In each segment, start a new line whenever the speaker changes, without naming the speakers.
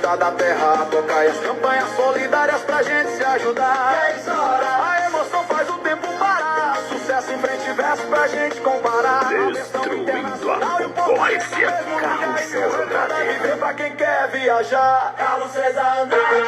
conquista da terra toca e as campanhas solidárias pra gente se ajudar. 10 horas, a emoção faz o tempo parar. Sucesso em frente e verso pra gente comparar.
Destruindo a concorrência. Carlos César Andrade.
Viver pra quem quer viajar. Carlos César Andrade.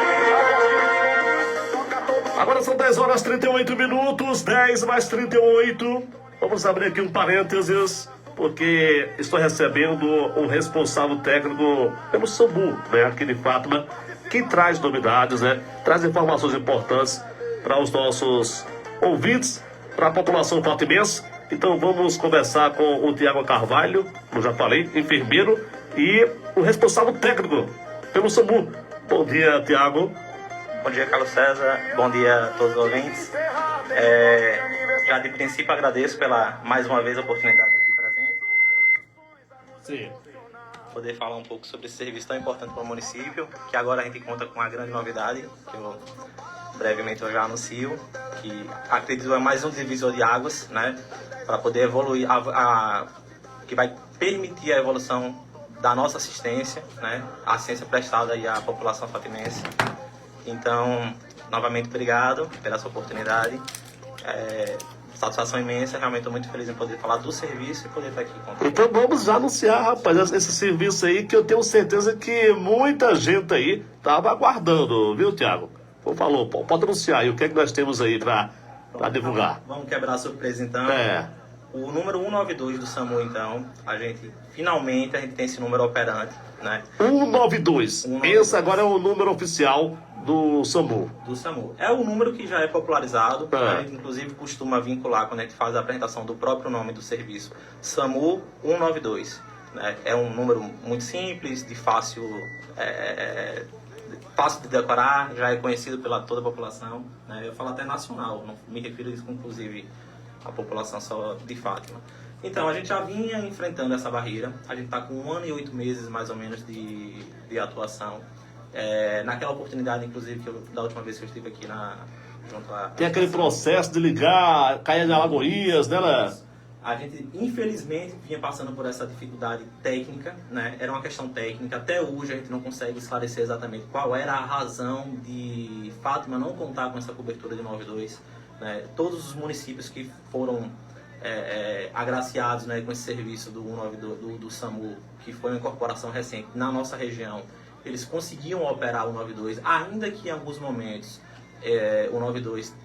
Agora são 10 horas e 38 minutos, 10 mais 38. Vamos abrir aqui um parênteses, porque estou recebendo um responsável técnico pelo SAMU, né, aqui de Fátima, que traz novidades, né, traz informações importantes para os nossos ouvintes, para a população fatimense. Então vamos conversar com o Tiago Carvalho, como já falei, enfermeiro, e o responsável técnico pelo SAMU. Bom dia, Tiago.
Bom dia, Carlos César. Bom dia a todos os ouvintes. Já de princípio agradeço pela, mais uma vez, a oportunidade de estar presente.
Sim.
Poder falar um pouco sobre esse serviço tão importante para o município, que agora a gente conta com uma grande novidade, que eu brevemente eu já anuncio, que acredito é mais um divisor de águas, né, para poder evoluir, que vai permitir a evolução da nossa assistência, né, a assistência prestada aí à população fatimense. Então, novamente, obrigado pela sua oportunidade. Satisfação imensa, realmente estou muito feliz em poder falar do serviço e poder estar aqui com você.
Então vamos já anunciar, rapaz, esse serviço aí que eu tenho certeza que muita gente aí estava aguardando, viu, Tiago? Por favor, pode anunciar aí o que é que nós temos aí para divulgar.
Vamos quebrar a surpresa então. O número 192 do SAMU, então, finalmente a gente tem esse número operante, né?
192. Esse agora é o número oficial do SAMU.
Do SAMU. É o número que já é popularizado. A gente, inclusive, costuma vincular, quando a gente faz a apresentação do próprio nome do serviço, SAMU 192. Né? É um número muito simples, de fácil de decorar, já é conhecido pela toda a população. Né? Eu falo até nacional, não me refiro a isso, inclusive, à população só de Fátima. Então, a gente já vinha enfrentando essa barreira. A gente está com 1 ano e 8 meses, mais ou menos, de atuação. Naquela oportunidade, inclusive, da última vez que eu estive aqui junto a...
Tem aquele processo de ligar, cair de Alagoinhas, né, Léo?
A gente, infelizmente, vinha passando por essa dificuldade técnica, né? Era uma questão técnica. Até hoje a gente não consegue esclarecer exatamente qual era a razão de Fátima não contar com essa cobertura de 92. Né? Todos os municípios que foram agraciados, né, com esse serviço do 192 do SAMU, que foi uma incorporação recente na nossa região, eles conseguiam operar o 92, ainda que em alguns momentos o 92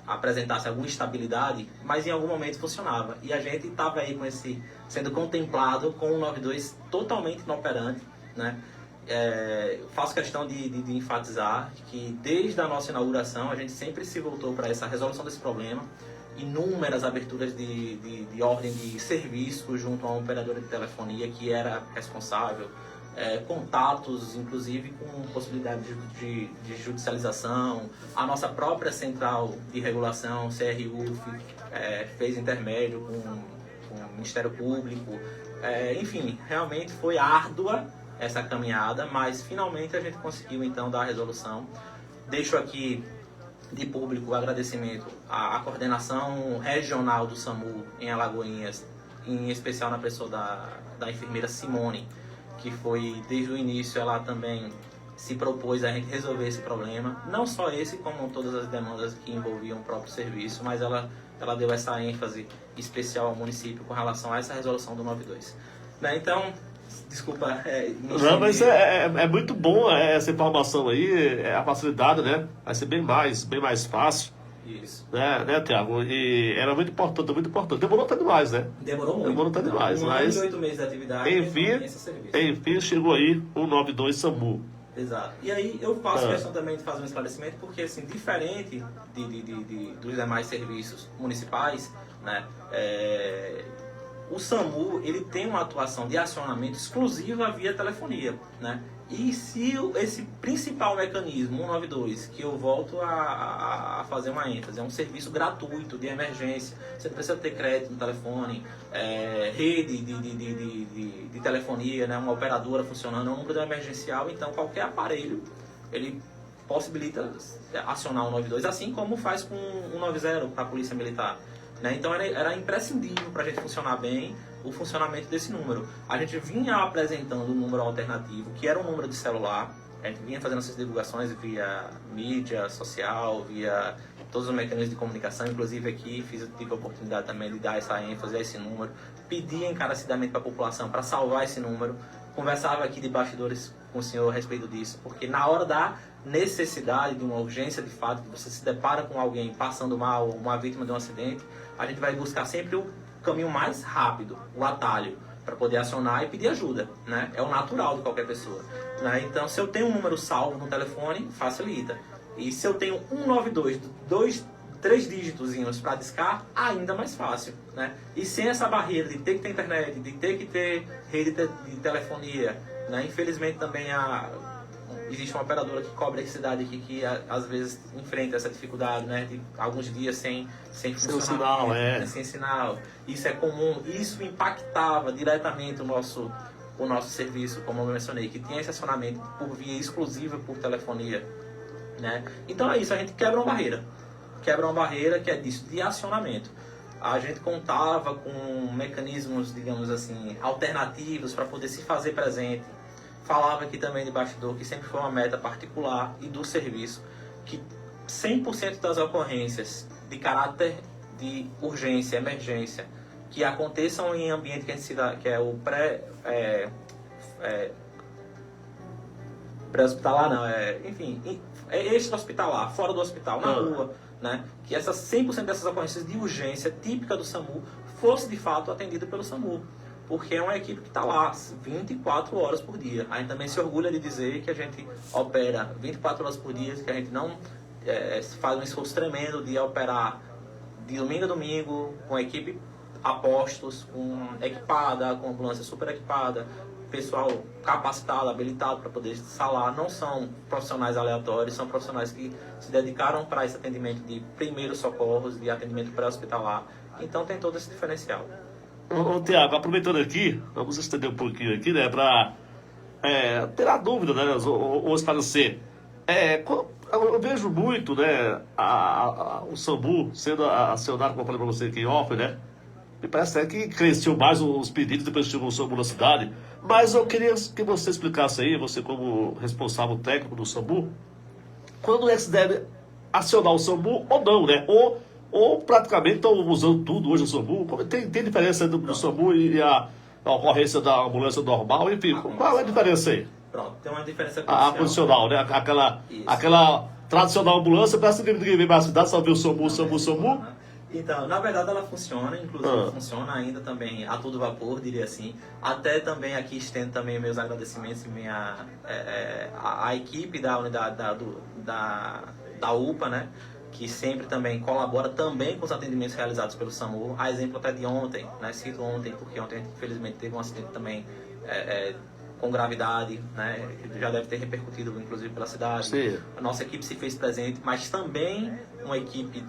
apresentasse alguma instabilidade, mas em algum momento funcionava. E a gente estava aí sendo contemplado com o 92 totalmente inoperante, né? Faço questão de enfatizar que desde a nossa inauguração a gente sempre se voltou para essa resolução desse problema. Inúmeras aberturas de ordem de serviço junto a uma operadora de telefonia que era responsável, contatos, inclusive com possibilidade de judicialização. A nossa própria central de regulação, CRU, fez intermédio com o Ministério Público. Enfim, realmente foi árdua essa caminhada, mas finalmente a gente conseguiu então dar a resolução. Deixo aqui de público o agradecimento à coordenação regional do SAMU em Alagoinhas, em especial na pessoa da enfermeira Simone, que foi, desde o início, ela também se propôs a gente resolver esse problema, não só esse, como todas as demandas que envolviam o próprio serviço, mas ela deu essa ênfase especial ao município com relação a essa resolução do 92. Né? Então, desculpa...
Não, mas é muito bom essa informação aí, a facilidade, né? Vai ser bem mais fácil.
Isso.
Né, Tiago? E era muito importante, muito importante. Demorou até demais, né?
Demorou muito.
Demorou até demais, mas...
8 meses de atividade,
enfim, chegou aí o 92 SAMU.
Exato. E aí eu faço questão também de fazer um esclarecimento, porque assim, diferente dos demais serviços municipais, né, o SAMU ele tem uma atuação de acionamento exclusiva via telefonia, né? E se esse principal mecanismo, 192, que eu volto a fazer uma ênfase, é um serviço gratuito de emergência, você não precisa ter crédito no telefone, rede de telefonia, né, uma operadora funcionando, é um número emergencial, então qualquer aparelho, ele possibilita acionar o 192, assim como faz com o 190 para a Polícia Militar. Né? Então era imprescindível para a gente funcionar bem, o funcionamento desse número. A gente vinha apresentando um número alternativo, que era um número de celular. A gente vinha fazendo essas divulgações via mídia social, via todos os mecanismos de comunicação. Inclusive aqui tive a oportunidade também de dar essa ênfase a esse número. Pedi encarecidamente para a população para salvar esse número. Conversava aqui de bastidores com o senhor a respeito disso, porque na hora da necessidade, de uma urgência de fato, que você se depara com alguém passando mal, uma vítima de um acidente, a gente vai buscar sempre o caminho mais rápido, o atalho, para poder acionar e pedir ajuda, né? É o natural de qualquer pessoa, né? Então, se eu tenho um número salvo no telefone, facilita. E se eu tenho 192, 3 dígitozinhos para discar, ainda mais fácil, né? E sem essa barreira de ter que ter internet, de ter que ter rede de telefonia, né? Infelizmente também existe uma operadora que cobre a cidade aqui que às vezes enfrenta essa dificuldade, né? De alguns dias sem
sinal,
sem sinal. Isso é comum, isso impactava diretamente o nosso serviço, como eu mencionei, que tinha esse acionamento por via exclusiva por telefonia, né? Então é isso, a gente quebra uma barreira que é disso, de acionamento. A gente contava com mecanismos, digamos assim, alternativos para poder se fazer presente. Falava aqui também de bastidor que sempre foi uma meta particular e do serviço, que 100% das ocorrências de caráter de urgência, emergência, que aconteçam em ambiente que a gente se dá, que é o pré-hospitalar, não, enfim, extra-hospitalar, fora do hospital, na rua, né? Que essas 100% dessas ocorrências de urgência típica do SAMU fosse de fato atendida pelo SAMU. Porque é uma equipe que está lá 24 horas por dia. A gente também se orgulha de dizer que a gente opera 24 horas por dia, que a gente não faz um esforço tremendo de operar de domingo a domingo, com a equipe a postos, equipada, com ambulância super equipada, pessoal capacitado, habilitado para poder salar. Não são profissionais aleatórios, são profissionais que se dedicaram para esse atendimento de primeiros socorros, de atendimento pré-hospitalar. Então tem todo esse diferencial.
Ô, Tiago, aproveitando aqui, vamos estender um pouquinho aqui, né, para ter a dúvida, né, ou esclarecer. Eu vejo muito, né, o SAMU sendo acionado, como eu falei para você aqui em off, né, me parece que cresceu mais os pedidos depois que chegou o SAMU na cidade, mas eu queria que você explicasse aí, você como responsável técnico do SAMU, quando é que se deve acionar o SAMU ou não, né, ou praticamente estão usando tudo hoje o SAMU. Tem diferença do SAMU e a ocorrência da ambulância normal, enfim, qual é a diferença aí?
Pronto, tem uma diferença
A condicional, né? Aquela tradicional ambulância, parece que ninguém vem para a cidade, só vê o SAMU.
Então, na verdade ela funciona, inclusive funciona ainda também a todo vapor, diria assim. Até também aqui estendo também meus agradecimentos e a equipe da unidade da UPA, né? Que sempre também colabora também com os atendimentos realizados pelo SAMU. A exemplo até de ontem, né? Cito ontem, porque ontem a gente infelizmente teve um acidente também com gravidade, né? Já deve ter repercutido inclusive pela cidade.
Sim.
A nossa equipe se fez presente, mas também uma equipe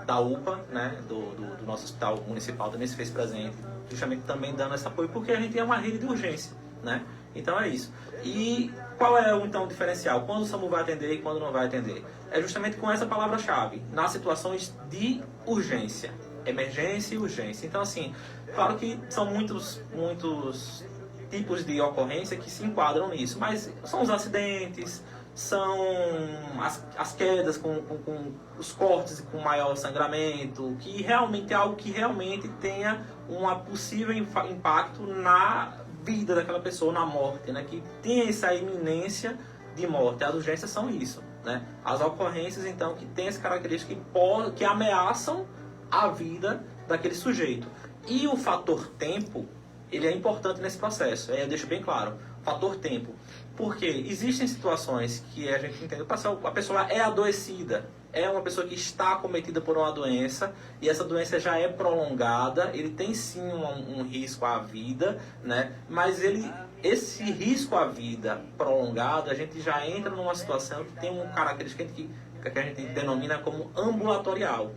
da UPA, né? do nosso hospital municipal também se fez presente, justamente também dando esse apoio, porque a gente é uma rede de urgência, né? Então é isso. E qual é então o diferencial? Quando o SAMU vai atender e quando não vai atender? É justamente com essa palavra-chave, nas situações de urgência, emergência e urgência. Então assim, claro que são muitos tipos de ocorrência que se enquadram nisso, mas são os acidentes, são as quedas com os cortes e com maior sangramento, que realmente é algo que realmente tenha um possível impacto na vida daquela pessoa, na morte, né? Que tem essa iminência de morte. As urgências são isso, né? As ocorrências, então, que tem essa característica que ameaçam a vida daquele sujeito. E o fator tempo, ele é importante nesse processo. Eu deixo bem claro, fator tempo. Porque existem situações que a gente entende, a pessoa é adoecida, é uma pessoa que está acometida por uma doença, e essa doença já é prolongada, ele tem sim um risco à vida, né? Mas esse risco à vida prolongado, a gente já entra numa situação que tem uma característica que a gente denomina como ambulatorial.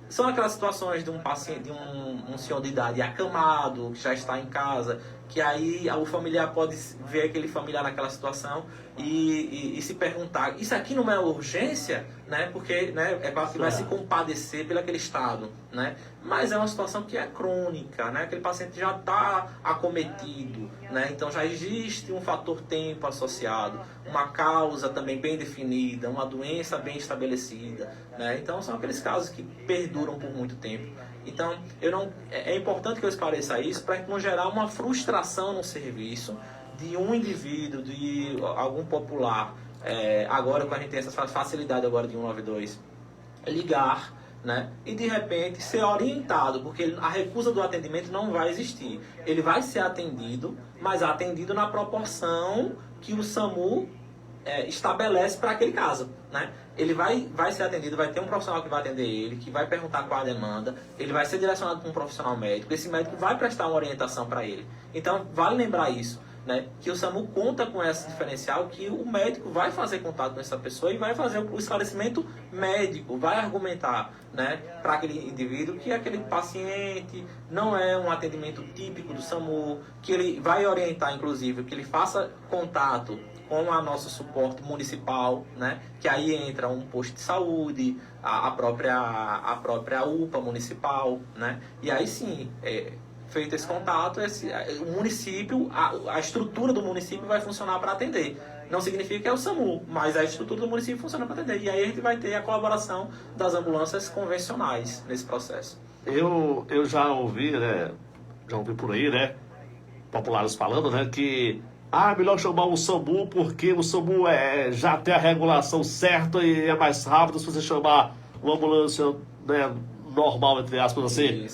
São aquelas situações de um paciente, de um senhor de idade acamado, que já está em casa, que aí o familiar pode ver aquele familiar naquela situação e se perguntar, isso aqui não é urgência? Né? Porque, né, é claro que vai se compadecer pelo aquele estado, né? Mas é uma situação que é crônica, né? Aquele paciente já está acometido, né? Então já existe um fator tempo associado, uma causa também bem definida, uma doença bem estabelecida, né? Então são aqueles casos que perduram por muito tempo. Então, é importante que eu esclareça isso para não gerar uma frustração no serviço de um indivíduo, de algum popular, agora que a gente tem essa facilidade agora de 192, ligar, né? E de repente ser orientado, porque a recusa do atendimento não vai existir. Ele vai ser atendido, mas atendido na proporção que o SAMU estabelece para aquele caso, né? Ele vai ser atendido, vai ter um profissional que vai atender ele, que vai perguntar qual a demanda, ele vai ser direcionado para um profissional médico, esse médico vai prestar uma orientação para ele. Então, vale lembrar isso, né? Que o SAMU conta com esse diferencial, que o médico vai fazer contato com essa pessoa e vai fazer o esclarecimento médico, vai argumentar, né, para aquele indivíduo que aquele paciente não é um atendimento típico do SAMU, que ele vai orientar, inclusive, que ele faça contato com o nosso suporte municipal, né? Que aí entra um posto de saúde, a própria UPA municipal, né? E aí sim, feito esse contato, o município, a estrutura do município vai funcionar para atender. Não significa que é o SAMU, mas a estrutura do município funciona para atender. E aí a gente vai ter a colaboração das ambulâncias convencionais nesse processo.
Eu já ouvi, né? Já ouvi por aí, né? Populares falando, né? Que é melhor chamar o SAMU porque o SAMU já tem a regulação certa e é mais rápido se você chamar uma ambulância, né, normal, entre aspas, assim.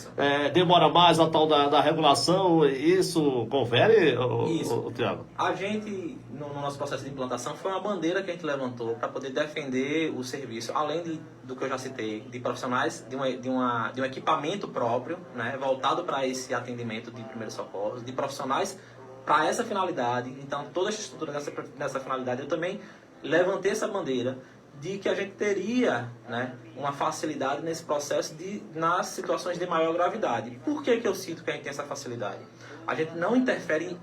Demora mais a tal da regulação. Isso confere, o Tiago?
A gente, no nosso processo de implantação, foi uma bandeira que a gente levantou para poder defender o serviço, além do que eu já citei, de profissionais, de um equipamento próprio, né, voltado para esse atendimento de primeiros socorros, de profissionais para essa finalidade. Então, toda essa estrutura nessa finalidade, eu também levantei essa bandeira de que a gente teria, né, uma facilidade nesse processo nas situações de maior gravidade. Por que eu cito que a gente tem essa facilidade? A gente não interfere,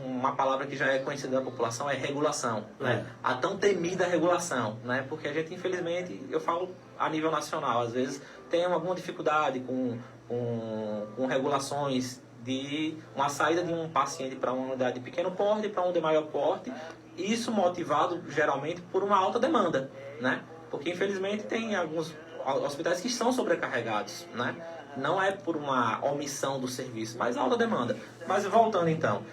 uma palavra que já é conhecida da população é regulação, né? A tão temida regulação, né? Porque a gente, infelizmente, eu falo a nível nacional, às vezes tem alguma dificuldade com regulações de uma saída de um paciente para uma unidade de pequeno porte para um de maior porte, isso motivado geralmente por uma alta demanda, né? Porque infelizmente tem alguns hospitais que estão sobrecarregados, né? Não é por uma omissão do serviço, mas alta demanda. Mas voltando então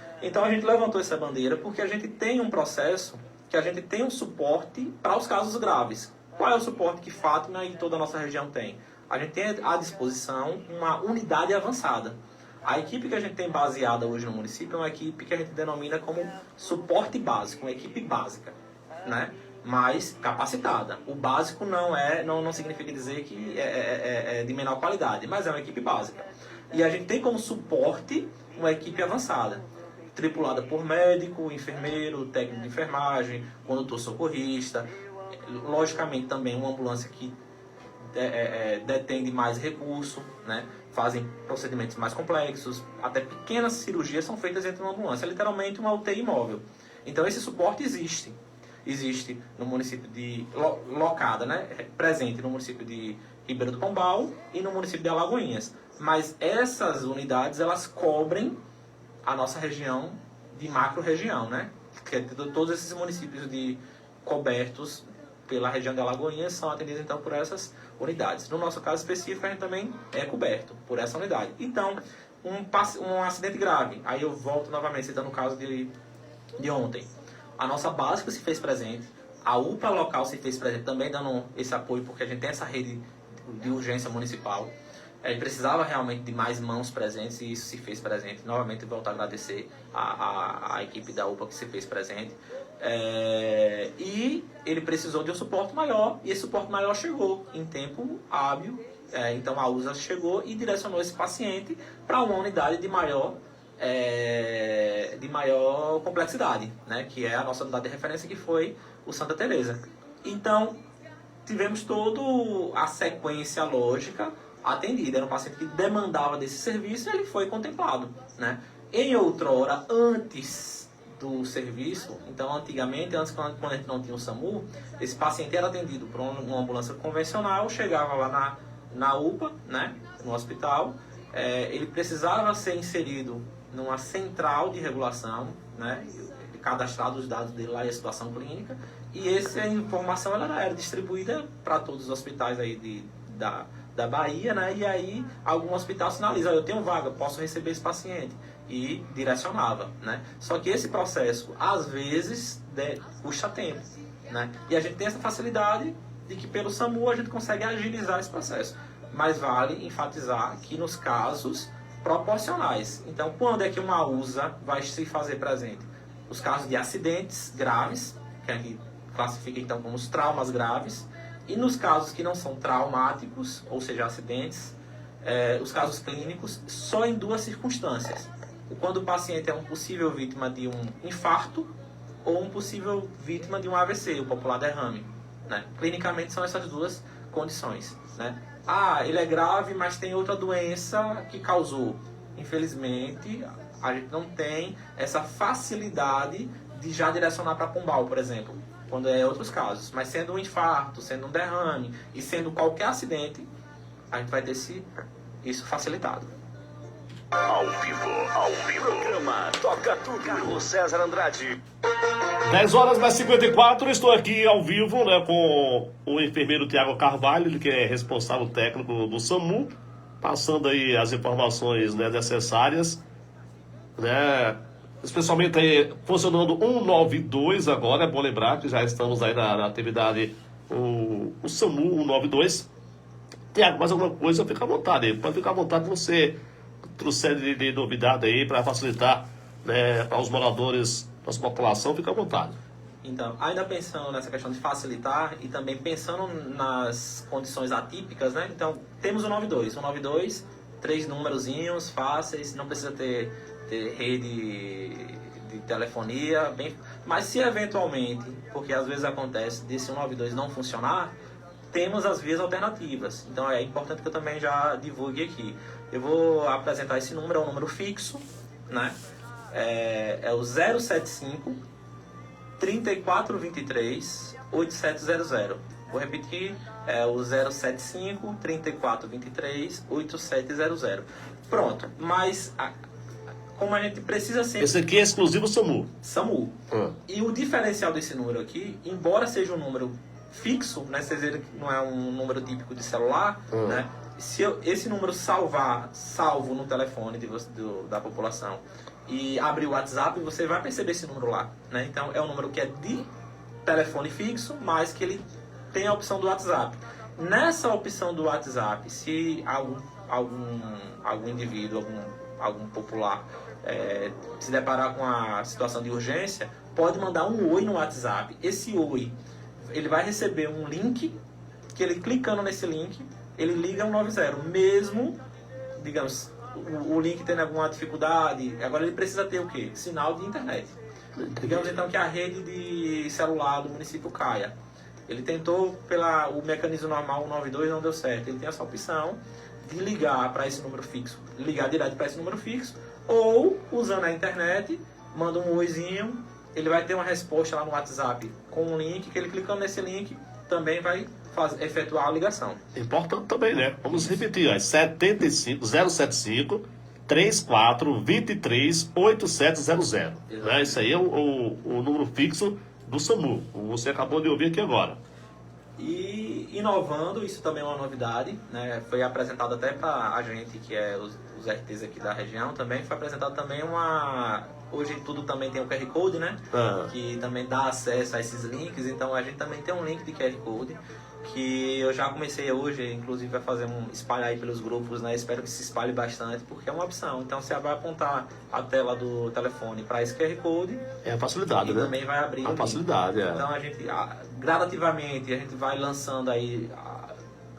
a gente levantou essa bandeira porque a gente tem um processo que a gente tem um suporte para os casos graves. Qual é o suporte que Fátima e toda a nossa região tem? A gente tem à disposição uma unidade avançada. A equipe que a gente tem baseada hoje no município é uma equipe que a gente denomina como suporte básico, uma equipe básica, né? Mas capacitada. O básico não significa dizer que é de menor qualidade, mas é uma equipe básica. E a gente tem como suporte uma equipe avançada, tripulada por médico, enfermeiro, técnico de enfermagem, condutor socorrista, logicamente também uma ambulância que detém de mais recurso, né? Fazem procedimentos mais complexos, até pequenas cirurgias são feitas dentro de uma ambulância, é literalmente uma UTI móvel. Então esse suporte existe no município locada, né? Presente no município de Ribeiro do Pombal e no município de Alagoinhas. Mas essas unidades, elas cobrem a nossa região de macro-região, né? Que é todos esses municípios cobertos pela região de Alagoinhas são atendidos então por essas unidades. No nosso caso específico, a gente também é coberto por essa unidade. Então, um acidente grave, aí eu volto novamente citando o caso de ontem. A nossa básica se fez presente, a UPA local se fez presente também dando esse apoio, porque a gente tem essa rede de urgência municipal. Precisava realmente de mais mãos presentes e isso se fez presente. Novamente, volto a agradecer a equipe da UPA que se fez presente. E ele precisou de um suporte maior e esse suporte maior chegou em tempo hábil. Então a USA chegou e direcionou esse paciente para uma unidade de maior complexidade, né? Que é a nossa unidade de referência, que foi o Santa Teresa. Então tivemos toda a sequência lógica atendida. Era um paciente que demandava desse serviço e ele foi contemplado, né? Em outrora, antes do serviço, então antigamente, antes quando a gente não tinha o SAMU, esse paciente era atendido por uma ambulância convencional, chegava lá na UPA, né, no hospital, ele precisava ser inserido numa central de regulação, né, cadastrado os dados dele lá e a situação clínica, e essa informação ela era distribuída para todos os hospitais aí da Bahia, né, e aí algum hospital sinaliza, eu tenho vaga, posso receber esse paciente, e direcionava, né. Só que esse processo, às vezes, custa tempo, né, e a gente tem essa facilidade de que pelo SAMU a gente consegue agilizar esse processo, mas vale enfatizar que nos casos proporcionais. Então, quando é que uma USA vai se fazer presente? Os casos de acidentes graves, que a gente classifica então como os traumas graves, e nos casos que não são traumáticos, ou seja, acidentes, os casos clínicos, só em 2 circunstâncias. Quando o paciente é um possível vítima de um infarto ou um possível vítima de um AVC, o popular derrame, né? Clinicamente são essas 2 condições, né? Ele é grave, mas tem outra doença que causou. Infelizmente, a gente não tem essa facilidade de já direcionar para Pombal, por exemplo, quando é outros casos. Mas sendo um infarto, sendo um derrame e sendo qualquer acidente, a gente vai ter isso facilitado.
Ao vivo. Programa Toca Tudo. Carlos César Andrade.
10 horas mais 54, estou aqui ao vivo, né, com o enfermeiro Tiago Carvalho, ele que é responsável técnico do SAMU, passando aí as informações, né, necessárias, né, especialmente aí funcionando 192 agora, é bom lembrar que já estamos aí na atividade o SAMU 192. Tiago, mais alguma coisa, fica à vontade aí, pode ficar à vontade de você trouxer de novidade aí para facilitar, né, para os moradores, para a população, fica à vontade.
Então, ainda pensando nessa questão de facilitar e também pensando nas condições atípicas, né? Então, temos o 92. O 92, 3 numerozinhos fáceis, não precisa ter rede de telefonia, mas se eventualmente, porque às vezes acontece desse 192 não funcionar, temos as vias alternativas. Então, é importante que eu também já divulgue aqui. Eu vou apresentar esse número, é um número fixo, né? É o 075 3423 8700. Vou repetir, é o 075 3423 8700. Pronto, mas como a gente precisa sempre...
Esse aqui é exclusivo SAMU.
SAMU. E o diferencial desse número aqui, embora seja um número fixo, né, vocês viram que não é um número típico de celular, né? Se esse número salvo no telefone da população e abrir o WhatsApp, você vai perceber esse número lá, né? Então é um número que é de telefone fixo, mas que ele tem a opção do WhatsApp. Nessa opção do WhatsApp, se algum indivíduo, algum popular se deparar com a situação de urgência, pode mandar um oi no WhatsApp. Esse oi, ele vai receber um link, que ele clicando nesse link, ele liga 190, mesmo, digamos, o link tendo alguma dificuldade. Agora ele precisa ter o quê? Sinal de internet. Digamos então que a rede de celular do município caia. Ele tentou o mecanismo normal 192, não deu certo. Ele tem essa opção de ligar para esse número fixo, ligar direto para esse número fixo, ou usando a internet, manda um oizinho, ele vai ter uma resposta lá no WhatsApp com um link, que ele clicando nesse link também vai efetuar a ligação.
Importante também, né? Vamos repetir, 075 3423 8700. Né? Isso aí é o número fixo do SAMU. Você acabou de ouvir aqui agora.
E inovando, isso também é uma novidade, né? Foi apresentado até para a gente, que é os RTs aqui da região, também foi apresentado também hoje tudo também tem o QR Code, né? Que também dá acesso a esses links, então a gente também tem um link de QR Code, que eu já comecei hoje, inclusive vai fazer espalhar aí pelos grupos, né? Espero que se espalhe bastante, porque é uma opção. Então você vai apontar a tela do telefone para esse QR Code.
É a facilidade, né?
Também vai abrir
a facilidade,
Então a gente, gradativamente, a gente vai lançando aí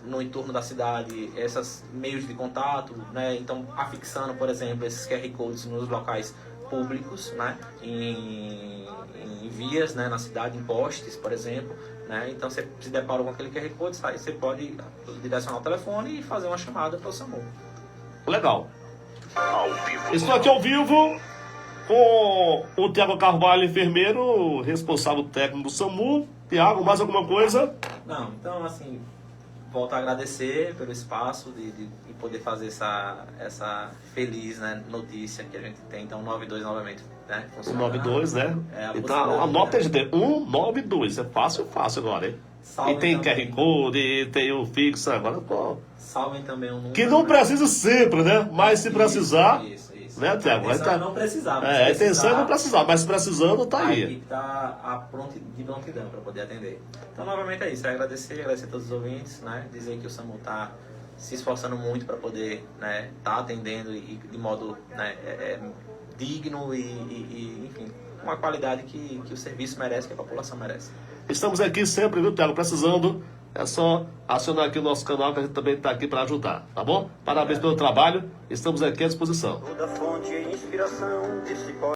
no entorno da cidade esses meios de contato, né? Então afixando, por exemplo, esses QR Codes nos locais públicos, né? Em vias, né? Na cidade, em postes, por exemplo, né? Então você se deparou com aquele QR Code, você pode direcionar o telefone e fazer uma chamada para o SAMU.
Legal.
Ao vivo.
Estou aqui ao vivo com o Tiago Carvalho, enfermeiro, responsável técnico do SAMU. Tiago, mais alguma coisa?
Não, então assim, volto a agradecer pelo espaço de poder fazer essa feliz, né, notícia que a gente tem. Então, 92 novamente, né?
192, né?
É,
Então, anota aí, gente. 192. É fácil agora, hein?
Salvem
E tem
também.
QR Code, e tem o fixo agora, pô.
Salvem também o número.
Que não precisa sempre, né? Mas se precisar,
Isso.
né, Tiago?
A intenção é não precisar.
É, a intenção é não precisar, mas se precisando, tá
A
aí.
equipe está de prontidão para poder atender. Então, novamente é isso. É agradecer a todos os ouvintes, né? Dizer que o SAMU está se esforçando muito para poder, né, tá atendendo e de modo, né, digno e, enfim, com a qualidade que o serviço merece, que a população merece.
Estamos aqui sempre, viu, Tiago? Precisando, é só acionar aqui o nosso canal, que a gente também está aqui para ajudar, tá bom? Parabéns pelo trabalho, estamos aqui à disposição.
Toda fonte e inspiração de